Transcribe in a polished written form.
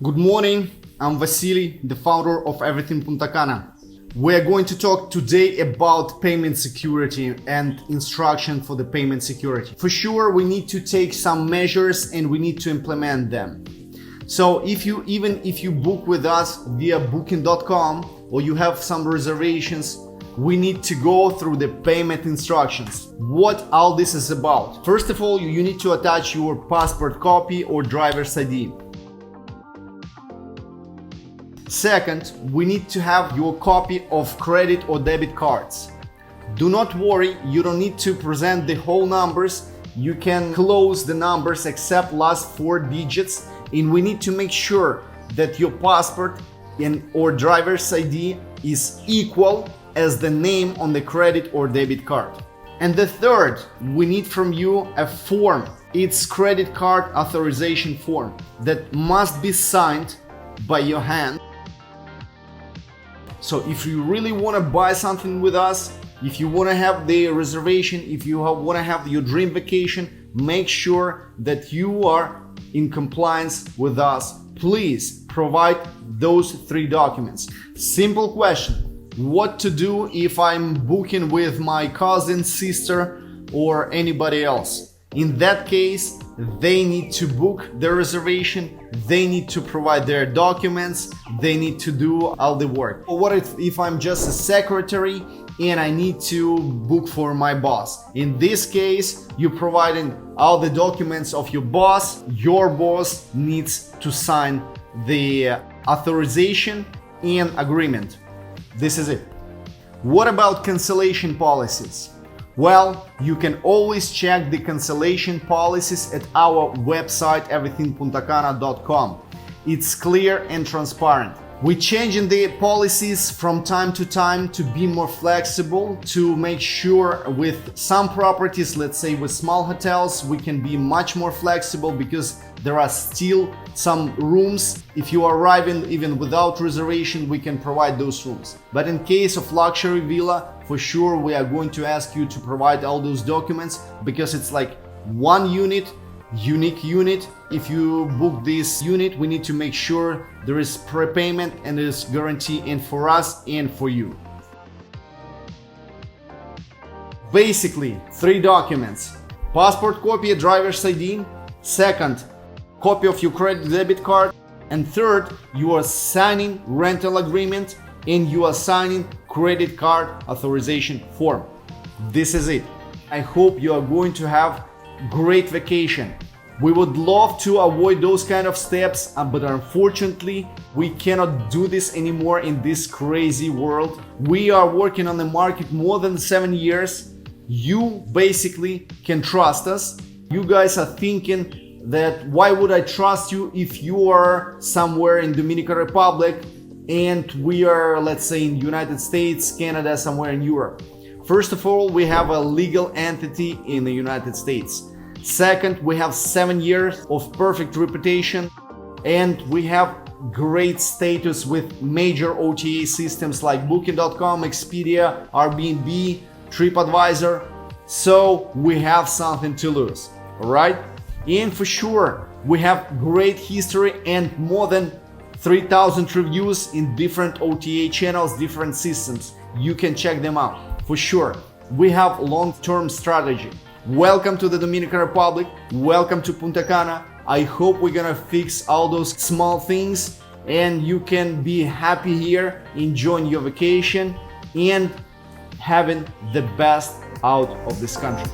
Good morning, I'm Vasily, the founder of Everything Punta Cana. We're going to talk today about payment security and instruction for the payment security. For sure, we need to take some measures and we need to implement them. So if you book with us via booking.com or you have some reservations, we need to go through the payment instructions. What all this is about. First of all, you need to attach your passport copy or driver's ID. Second, we need to have your copy of credit or debit cards. Do not worry, you don't need to present the whole numbers. You can close the numbers except last 4 digits, and we need to make sure that your passport or driver's ID is equal as the name on the credit or debit card. And the third, we need from you a form. It's credit card authorization form that must be signed by your hand. So if you really want to buy something with us, if you want to have the reservation, if you want to have your dream vacation, make sure that you are in compliance with us. Please provide those 3 documents. Simple question: what to do if I'm booking with my cousin, sister, or anybody else? In that case, they need to book their reservation, they need to provide their documents, they need to do all the work. What if I'm just a secretary and I need to book for my boss? In this case, you're providing all the documents of your boss. Your boss needs to sign the authorization and agreement. This is it. What about cancellation policies? Well, you can always check the cancellation policies at our website everythingpuntacana.com. It's clear and transparent. We're changing the policies from time to time to be more flexible, to make sure with some properties, let's say with small hotels, we can be much more flexible because there are still some rooms. If you are arriving even without reservation, we can provide those rooms. But in case of luxury villa, for sure we are going to ask you to provide all those documents because it's like one unit, unique unit. If you book this unit, we need to make sure there is prepayment and there is guarantee, and for us and for you. Basically, 3 documents: passport copy, driver's ID. Second, copy of your credit debit card. And third, you are signing rental agreement and you are signing credit card authorization form. This is it. I hope you are going to have great vacation. We would love to avoid those kind of steps, but unfortunately, we cannot do this anymore in this crazy world. We are working on the market more than 7 years. You basically can trust us. You guys are thinking that why would I trust you if you are somewhere in Dominican Republic and we are, let's say, in United States, Canada, somewhere in Europe. First of all, we have a legal entity in the United States. Second, we have 7 years of perfect reputation, and we have great status with major OTA systems like Booking.com, Expedia, Airbnb, TripAdvisor. So we have something to lose, all right? And for sure, we have great history and more than 3,000 reviews in different OTA channels, different systems. You can check them out. For sure, we have long-term strategy. Welcome to the Dominican Republic. Welcome to Punta Cana. I hope we're gonna fix all those small things and you can be happy here, enjoying your vacation and having the best out of this country.